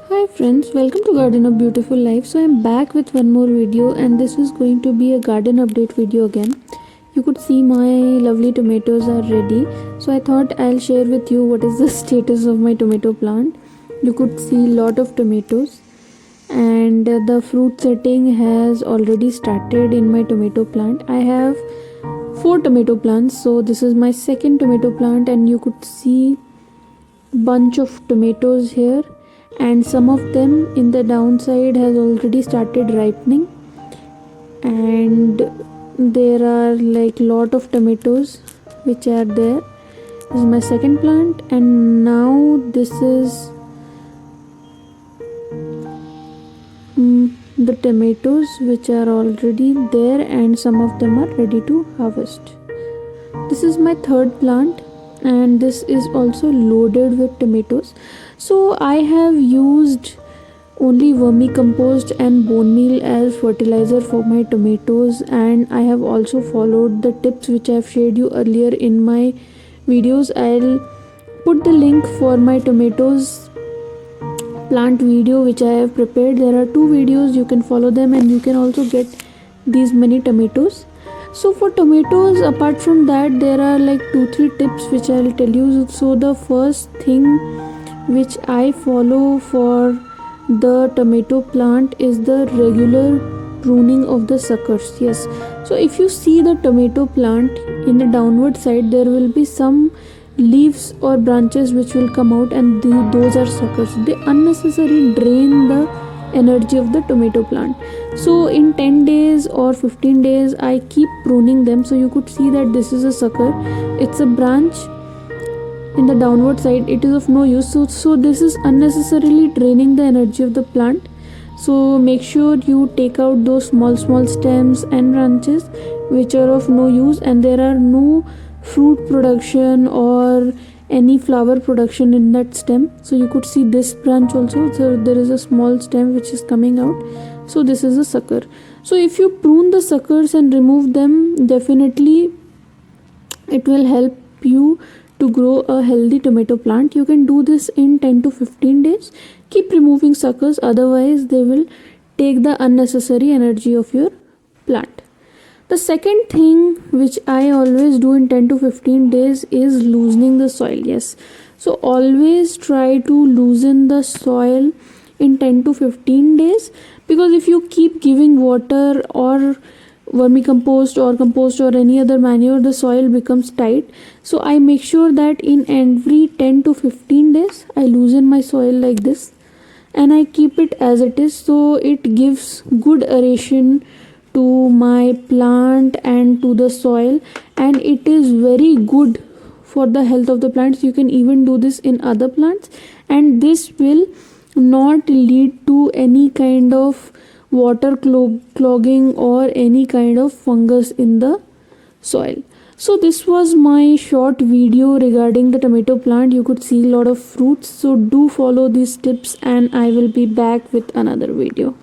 Hi friends, welcome to Garden of Beautiful Life. So I'm back with one more video and this is going to be a garden update video again. You could see my lovely tomatoes are ready. So I thought I'll share with you what is the status of my tomato plant. You could see lot of tomatoes and the fruit setting has already started in my tomato plant. I have 4 tomato plants. So this is my second tomato plant and you could see bunch of tomatoes here, and some of them in the downside has already started ripening, and there are like lot of tomatoes which are there. This is my second plant, and now this is the tomatoes which are already there, and some of them are ready to harvest. This is my third plant and this is also loaded with tomatoes. So I have used only vermicompost and bone meal as fertilizer for my tomatoes, and I have also followed the tips which I have shared you earlier in my videos. I'll put the link for my tomatoes plant video which I have prepared. There are 2 videos, you can follow them and you can also get these many tomatoes. So for tomatoes, apart from that, there are like 2-3 tips which I'll tell you. So the first thing which I follow for the tomato plant is the regular pruning of the suckers. Yes, so if you see the tomato plant in the downward side, there will be some leaves or branches which will come out, and those are suckers. They unnecessarily drain the energy of the tomato plant. So in 10 days or 15 days I keep pruning them. So you could see that this is a sucker, it's a branch in the downward side, it is of no use. So this is unnecessarily draining the energy of the plant. So make sure you take out those small stems and branches which are of no use, and there are no fruit production or any flower production in that stem. So you could see this branch also, so there is a small stem which is coming out. So this is a sucker. So if you prune the suckers and remove them, definitely it will help you to grow a healthy tomato plant. You can do this in 10 to 15 days. Keep removing suckers, otherwise they will take the unnecessary energy of your plant. The second thing which I always do in 10 to 15 days is loosening the soil. Yes, so always try to loosen the soil in 10 to 15 days, because if you keep giving water or vermicompost or compost or any other manure, the soil becomes tight. So I make sure that in every 10 to 15 days I loosen my soil like this and I keep it as it is, so it gives good aeration to my plant and to the soil, and it is very good for the health of the plants. You can even do this in other plants, and this will not lead to any kind of water clogging or any kind of fungus in the soil. So this was my short video regarding the tomato plant. You could see a lot of fruits, so do follow these tips and I will be back with another video.